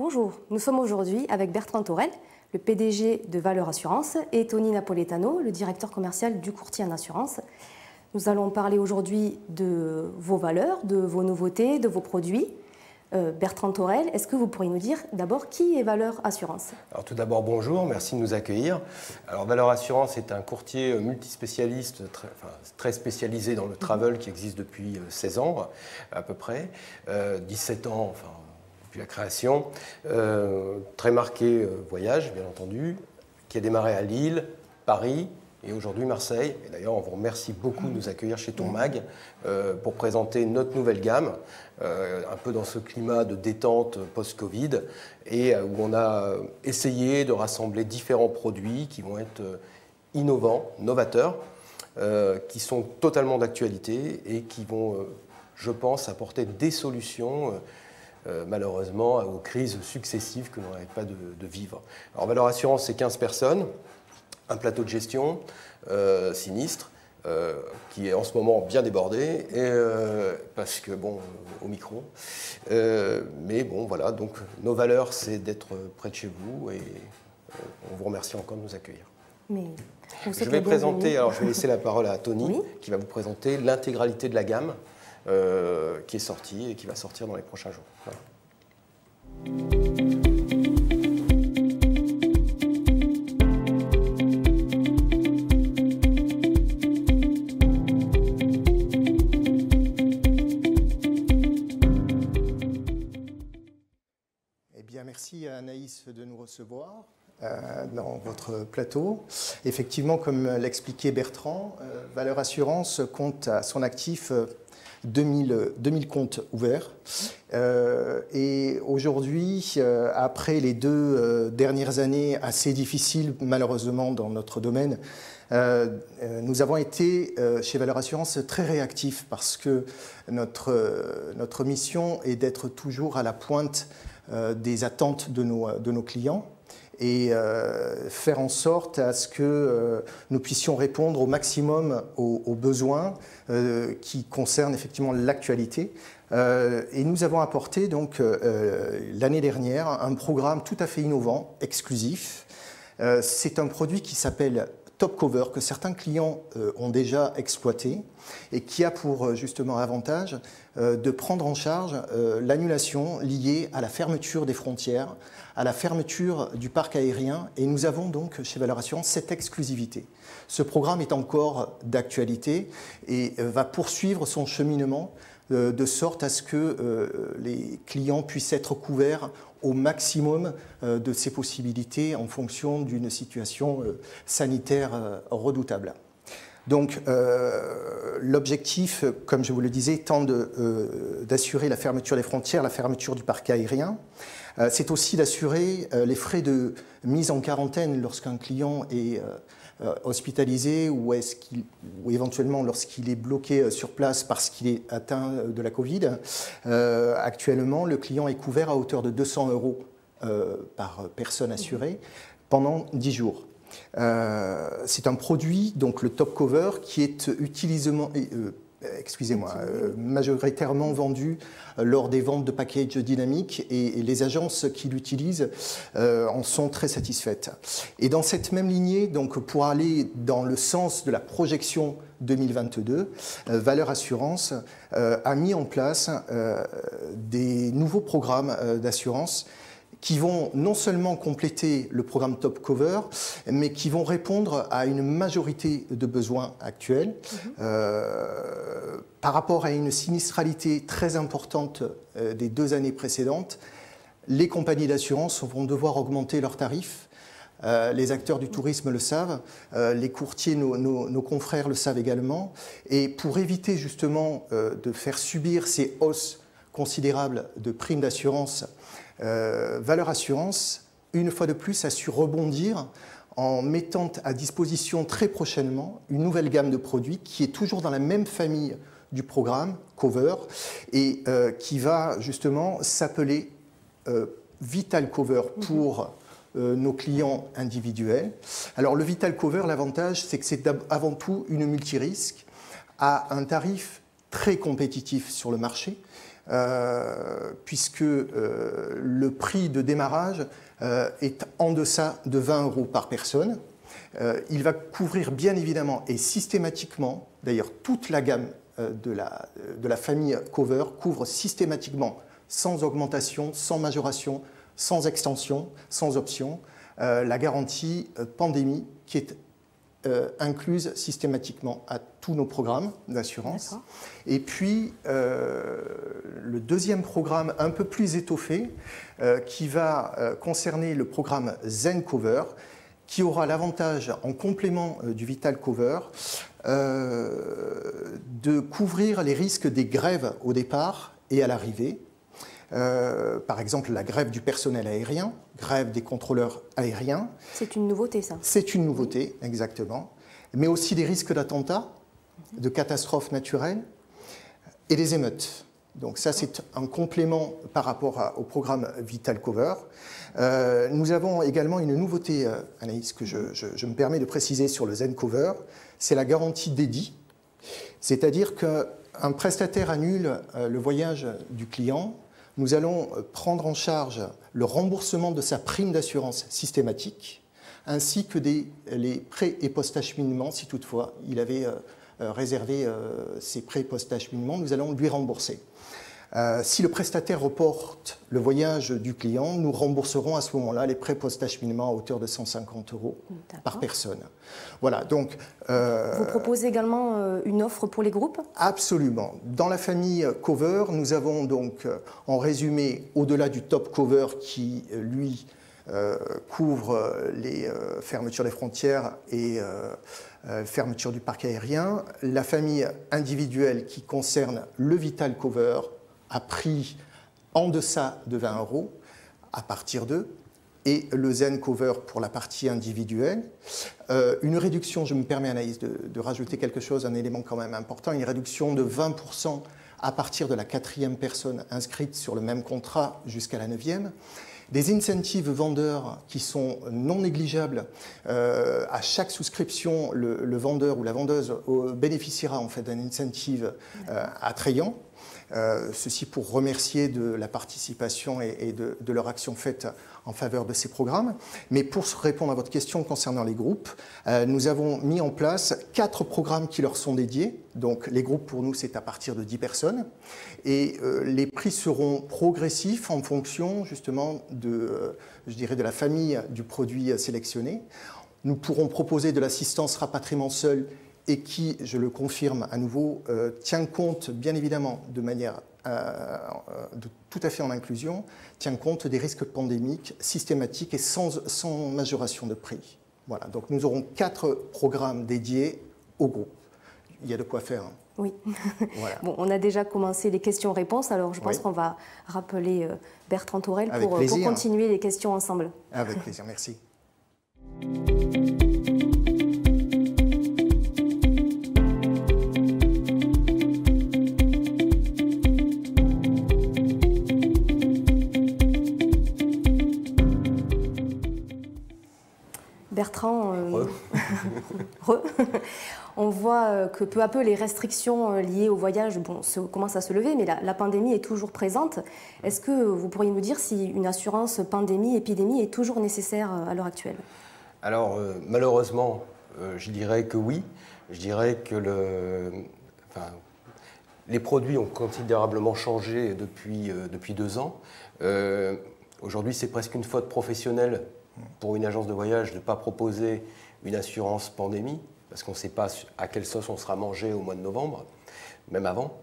Bonjour, nous sommes aujourd'hui avec Bertrand Thorel, le PDG de Valeur Assurance, et Tony Napoletano, le directeur commercial du courtier en assurance. Nous allons parler aujourd'hui de vos valeurs, de vos nouveautés, de vos produits. Bertrand Thorel, est-ce que vous pourriez nous dire d'abord qui est Valeur Assurance? Alors tout d'abord, bonjour, merci de nous accueillir. Alors Valeur Assurance est un courtier multispécialiste, très spécialisé dans le travel qui existe depuis 16 ans à peu près, 17 ans depuis la création, très marqué voyage bien entendu, qui a démarré à Lille, Paris, et aujourd'hui Marseille. Et d'ailleurs, on vous remercie beaucoup de nous accueillir chez Tourmag pour présenter notre nouvelle gamme, un peu dans ce climat de détente post-Covid, et où on a essayé de rassembler différents produits qui vont être innovants, novateurs, qui sont totalement d'actualité et qui vont, je pense, apporter des solutions malheureusement aux crises successives que l'on n'arrête pas de vivre. Alors Valeur Assurance, c'est 15 personnes. Un plateau de gestion sinistre qui est en ce moment bien débordé parce que bon au micro mais bon voilà, donc nos valeurs c'est d'être près de chez vous et on vous remercie encore de nous accueillir. Je vais présenter, alors je vais laisser la parole à Tony qui va vous présenter l'intégralité de la gamme qui est sortie et qui va sortir dans les prochains jours. Voilà. Merci à Anaïs de nous recevoir dans votre plateau. Effectivement, comme l'expliquait Bertrand, Valeur Assurance compte à son actif 2000 comptes ouverts. Et aujourd'hui, après les 2 dernières années assez difficiles, malheureusement, dans notre domaine, nous avons été, chez Valeur Assurance, très réactifs parce que notre mission est d'être toujours à la pointe des attentes de nos clients et faire en sorte à ce que nous puissions répondre au maximum aux besoins qui concernent effectivement l'actualité. Et nous avons apporté donc l'année dernière un programme tout à fait innovant, exclusif. C'est un produit qui s'appelle Top Cover, que certains clients ont déjà exploité et qui a pour justement avantage de prendre en charge l'annulation liée à la fermeture des frontières, à la fermeture du parc aérien. Et nous avons donc chez Valeur Assurance cette exclusivité. Ce programme est encore d'actualité et va poursuivre son cheminement de sorte à ce que les clients puissent être couverts au maximum de ces possibilités en fonction d'une situation sanitaire redoutable. Donc l'objectif, comme je vous le disais, étant d'assurer la fermeture des frontières, la fermeture du parc aérien. C'est aussi d'assurer les frais de mise en quarantaine lorsqu'un client est hospitalisé ou éventuellement lorsqu'il est bloqué sur place parce qu'il est atteint de la Covid. Actuellement, le client est couvert à hauteur de 200 € par personne assurée pendant 10 jours. C'est un produit, donc le Top Cover, qui est majoritairement vendu lors des ventes de packages dynamiques et les agences qui l'utilisent en sont très satisfaites. Et dans cette même lignée, donc pour aller dans le sens de la projection 2022, Valeur Assurance a mis en place des nouveaux programmes d'assurance qui vont non seulement compléter le programme Top Cover, mais qui vont répondre à une majorité de besoins actuels. Par rapport à une sinistralité très importante des 2 années précédentes, les compagnies d'assurance vont devoir augmenter leurs tarifs. Les acteurs du tourisme le savent, les courtiers, nos confrères le savent également. Et pour éviter justement de faire subir ces hausses considérables de primes d'assurance, Valeur Assurance, une fois de plus, a su rebondir en mettant à disposition très prochainement une nouvelle gamme de produits qui est toujours dans la même famille du programme Cover et qui va justement s'appeler Vital Cover pour nos clients individuels. Alors le Vital Cover, l'avantage, c'est que c'est avant tout une multirisque à un tarif très compétitif sur le marché, puisque le prix de démarrage est en deçà de 20 € par personne. Il va couvrir bien évidemment et systématiquement, d'ailleurs toute la gamme de la famille Cover couvre systématiquement, sans augmentation, sans majoration, sans extension, sans option, la garantie pandémie qui est incluse systématiquement à tous nos programmes d'assurance. Et puis, le deuxième programme un peu plus étoffé, qui va concerner le programme Zen Cover, qui aura l'avantage, en complément du Vital Cover, de couvrir les risques des grèves au départ et à l'arrivée. Par exemple, la grève du personnel aérien, grève des contrôleurs aériens. C'est une nouveauté, ça. C'est une nouveauté, exactement. Mais aussi des risques d'attentats, de catastrophes naturelles et des émeutes. Donc ça, c'est un complément par rapport au programme Vital Cover. Nous avons également une nouveauté, Anaïs, que je me permets de préciser sur le Zen Cover, c'est la garantie dédiée. C'est-à-dire qu'un prestataire annule le voyage du client, nous allons prendre en charge le remboursement de sa prime d'assurance systématique, ainsi que les prêts et post-acheminement, si toutefois il avait réservé ses prêts et post-acheminement, nous allons lui rembourser. Si le prestataire reporte le voyage du client, nous rembourserons à ce moment-là les prêts post-acheminement à hauteur de 150 € par personne. Voilà, donc... Vous proposez également une offre pour les groupes? Absolument. Dans la famille Cover, nous avons donc, en résumé, au-delà du Top Cover qui, lui, couvre les fermetures des frontières et fermeture du parc aérien, la famille individuelle qui concerne le Vital Cover à prix en deçà de 20 € à partir de, et le Zen Cover pour la partie individuelle. Une réduction, je me permets Anaïs de rajouter quelque chose, un élément quand même important, une réduction de 20% à partir de la 4e personne inscrite sur le même contrat jusqu'à la 9e. Des incentives vendeurs qui sont non négligeables. À chaque souscription, le vendeur ou la vendeuse bénéficiera en fait d'un incentive attrayant. Ceci pour remercier de la participation et de leur action faite en faveur de ces programmes. Mais pour répondre à votre question concernant les groupes, nous avons mis en place 4 programmes qui leur sont dédiés. Donc les groupes pour nous c'est à partir de 10 personnes et les prix seront progressifs en fonction justement de la famille du produit sélectionné. Nous pourrons proposer de l'assistance rapatriement seul et qui, je le confirme à nouveau, tient compte, bien évidemment, de manière tout à fait en inclusion, tient compte des risques pandémiques systématiques et sans majoration de prix. Voilà, donc nous aurons 4 programmes dédiés au groupe. Il y a de quoi faire. Hein. Oui. Voilà. Bon, on a déjà commencé les questions-réponses, alors je pense qu'on va rappeler Bertrand Tourelle pour continuer les questions ensemble. Avec plaisir, merci. Bertrand, on voit que peu à peu les restrictions liées au voyage commencent à se lever, mais la pandémie est toujours présente. Est-ce que vous pourriez nous dire si une assurance pandémie-épidémie est toujours nécessaire à l'heure actuelle? Alors malheureusement, je dirais que oui. Je dirais que les produits ont considérablement changé depuis 2 ans. Aujourd'hui, c'est presque une faute professionnelle pour une agence de voyage de ne pas proposer une assurance pandémie, parce qu'on ne sait pas à quelle sauce on sera mangé au mois de novembre, même avant.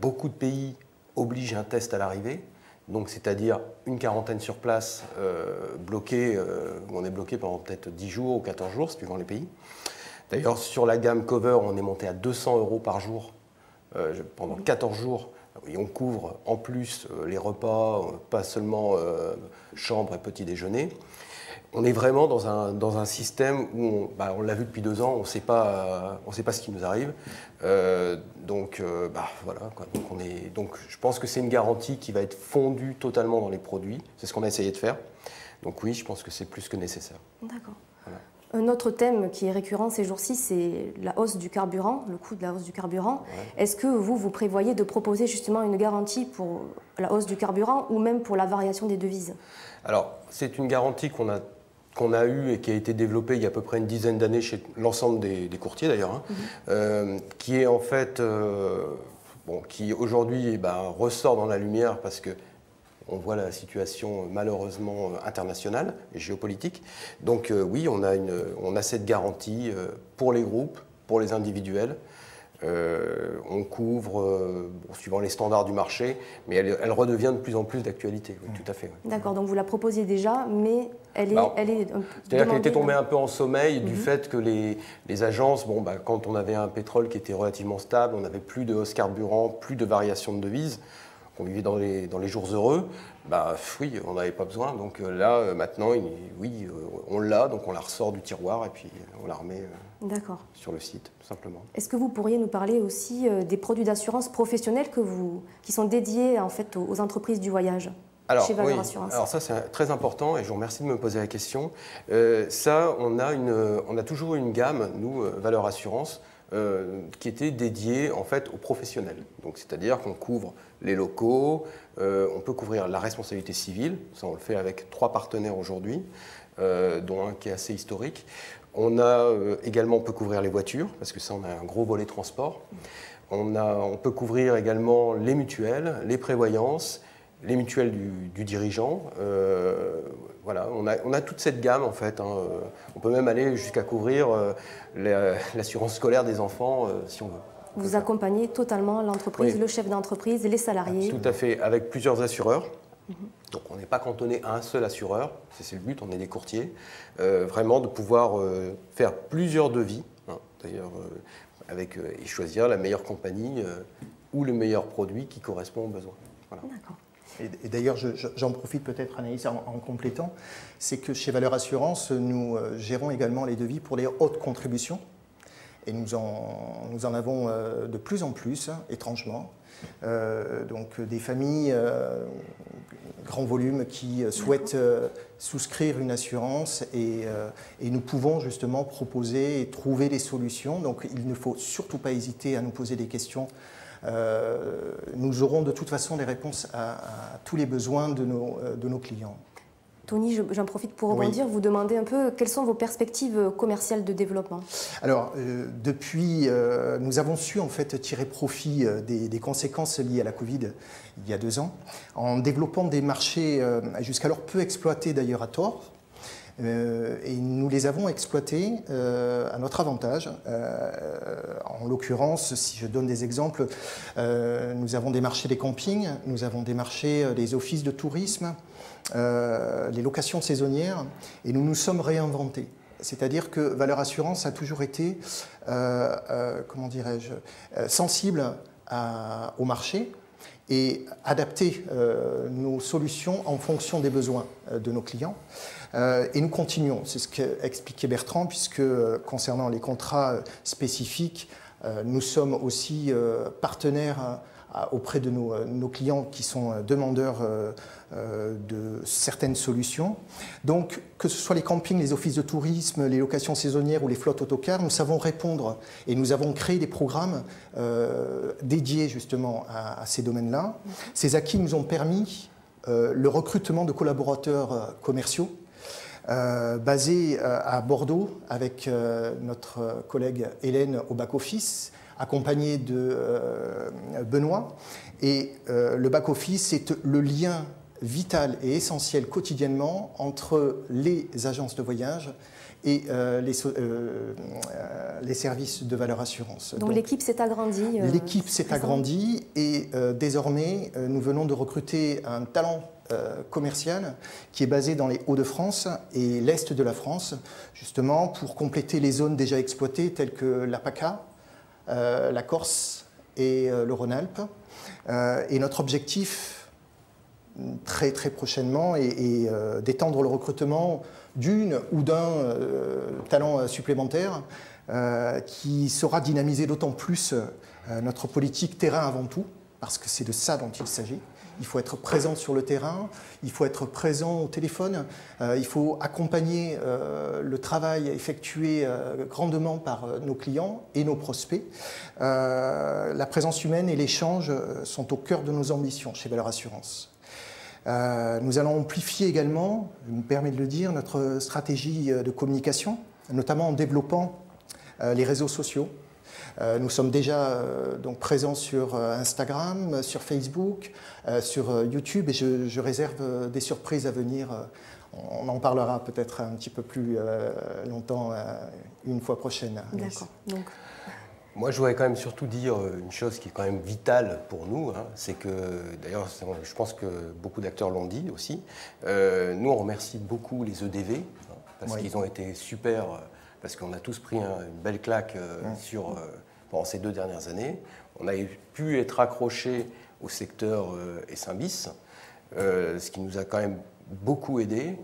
Beaucoup de pays obligent un test à l'arrivée, donc c'est-à-dire une quarantaine sur place bloquée, où on est bloqué pendant peut-être 10 jours ou 14 jours, suivant les pays. D'ailleurs, sur la gamme Cover, on est monté à 200 € par jour pendant 14 jours. Et on couvre en plus les repas, pas seulement chambre et petit déjeuner. On est vraiment dans un système où, on l'a vu depuis 2 ans, on ne sait pas ce qui nous arrive. Voilà, quoi. Donc je pense que c'est une garantie qui va être fondue totalement dans les produits. C'est ce qu'on a essayé de faire. Donc oui, je pense que c'est plus que nécessaire. D'accord. Un autre thème qui est récurrent ces jours-ci, c'est la hausse du carburant, le coût de la hausse du carburant. Ouais. Est-ce que vous prévoyez de proposer justement une garantie pour la hausse du carburant ou même pour la variation des devises? Alors, c'est une garantie qu'on a eue et qui a été développée il y a à peu près une dizaine d'années chez l'ensemble des courtiers d'ailleurs, qui est en fait, qui aujourd'hui ressort dans la lumière parce que on voit la situation malheureusement internationale et géopolitique. Donc oui, on a cette garantie pour les groupes, pour les individuels. On couvre, suivant les standards du marché, mais elle redevient de plus en plus d'actualité, oui, tout à fait. Oui. D'accord, donc vous la proposiez déjà, mais elle est... C'est-à-dire qu'elle était tombée un peu en sommeil du fait que les agences, quand on avait un pétrole qui était relativement stable, on n'avait plus de hausse carburant, plus de variation de devises, on vivait dans les jours heureux, oui, on n'avait pas besoin. Donc là, maintenant, oui, on l'a, donc on la ressort du tiroir et puis on la remet sur le site, tout simplement. Est-ce que vous pourriez nous parler aussi des produits d'assurance professionnelle qui sont dédiés en fait aux entreprises du voyage chez Valeur Assurance? Alors ça, c'est très important et je vous remercie de me poser la question. On a toujours une gamme, nous, Valeur Assurance, qui était dédiée en fait aux professionnels. Donc, c'est-à-dire qu'on couvre les locaux, on peut couvrir la responsabilité civile, ça on le fait avec 3 partenaires aujourd'hui, dont un qui est assez historique. On peut couvrir les voitures, parce que ça on a un gros volet transport. On peut couvrir également les mutuelles, les prévoyances, les mutuelles du dirigeant. Voilà, on a toute cette gamme en fait. On peut même aller jusqu'à couvrir l'assurance scolaire des enfants si on veut. Vous accompagnez totalement l'entreprise, le chef d'entreprise, les salariés. Tout à fait, avec plusieurs assureurs. Donc on n'est pas cantonné à un seul assureur, c'est le but, on est des courtiers. Vraiment de pouvoir faire plusieurs devis, d'ailleurs, et choisir la meilleure compagnie ou le meilleur produit qui correspond aux besoins. Voilà. D'accord. Et d'ailleurs, j'en profite peut-être, Anaïs, en complétant, c'est que chez Valeur Assurance, nous gérons également les devis pour les hautes contributions. Et nous en avons de plus en plus, étrangement. Donc des familles, grand volume, qui souhaitent souscrire une assurance et nous pouvons justement proposer et trouver des solutions. Donc il ne faut surtout pas hésiter à nous poser des questions. Nous aurons de toute façon des réponses à tous les besoins de nos clients. Tony, j'en profite pour rebondir, vous demander un peu quelles sont vos perspectives commerciales de développement. Alors, depuis, nous avons su en fait tirer profit des conséquences liées à la Covid il y a 2 ans, en développant des marchés jusqu'alors peu exploités d'ailleurs à tort. Et nous les avons exploités à notre avantage. En l'occurrence, si je donne des exemples, nous avons démarché des campings, nous avons démarché des offices de tourisme, les locations saisonnières, et nous nous sommes réinventés. C'est-à-dire que Valeur Assurance a toujours été, comment dirais-je, sensible au marché et adapter nos solutions en fonction des besoins de nos clients. Et nous continuons, c'est ce qu'expliquait Bertrand, puisque concernant les contrats spécifiques, nous sommes aussi partenaires auprès de nos clients qui sont demandeurs de certaines solutions. Donc, que ce soit les campings, les offices de tourisme, les locations saisonnières ou les flottes autocars, nous savons répondre et nous avons créé des programmes dédiés justement à ces domaines-là. Ces acquis nous ont permis le recrutement de collaborateurs commerciaux basés à Bordeaux avec notre collègue Hélène au back-office, accompagné de Benoît. Et le back-office, c'est le lien vital et essentiel quotidiennement entre les agences de voyage et les services de Valeur Assurance. Donc l'équipe s'est agrandie. L'équipe s'est agrandie et désormais, nous venons de recruter un talent commercial qui est basé dans les Hauts-de-France et l'Est de la France, justement pour compléter les zones déjà exploitées telles que la PACA, la Corse et le Rhône-Alpes. Et notre objectif, très prochainement, est d'étendre le recrutement d'une ou d'un talent supplémentaire qui saura dynamiser d'autant plus notre politique terrain avant tout, parce que c'est de ça dont il s'agit. il faut être présent sur le terrain, il faut être présent au téléphone, il faut accompagner le travail effectué grandement par nos clients et nos prospects. La présence humaine et l'échange sont au cœur de nos ambitions chez Valeur Assurance. Nous allons amplifier également, je me permets de le dire, notre stratégie de communication, notamment en développant les réseaux sociaux. Nous sommes déjà donc présents sur Instagram, sur Facebook, sur YouTube et je réserve des surprises à venir. On en parlera peut-être un petit peu plus longtemps une fois prochaine. D'accord. Donc... Moi, je voudrais quand même surtout dire une chose qui est quand même vitale pour nous, hein, c'est que, d'ailleurs, je pense que beaucoup d'acteurs l'ont dit aussi, nous, on remercie beaucoup les EDV, hein, parce qu'ils ont été super, parce qu'on a tous pris une belle claque pendant ces 2 dernières années. On a pu être accrochés au secteur S1 bis, ce qui nous a quand même beaucoup aidé,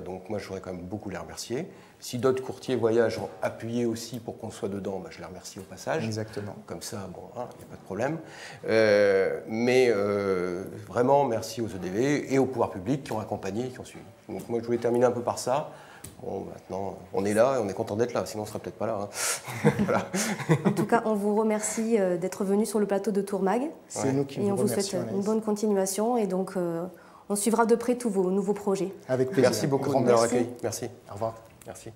donc moi, je voudrais quand même beaucoup les remercier. Si d'autres courtiers voyage ont appuyé aussi pour qu'on soit dedans, je les remercie au passage. Exactement. Comme ça, bon, il n'y a pas de problème. Mais vraiment, merci aux EDV et au pouvoir public qui ont accompagné et qui ont suivi. Donc moi, je voulais terminer un peu par ça. Bon, maintenant, on est là et on est content d'être là, sinon on ne serait peut-être pas là. Hein. Voilà. En tout cas, on vous remercie d'être venu sur le plateau de Tourmag. C'est nous qui vous remercions. Et on vous souhaite une bonne continuation et donc on suivra de près tous vos nouveaux projets. Avec plaisir. Merci beaucoup de m'avoir accueilli. Merci. Au revoir. Merci.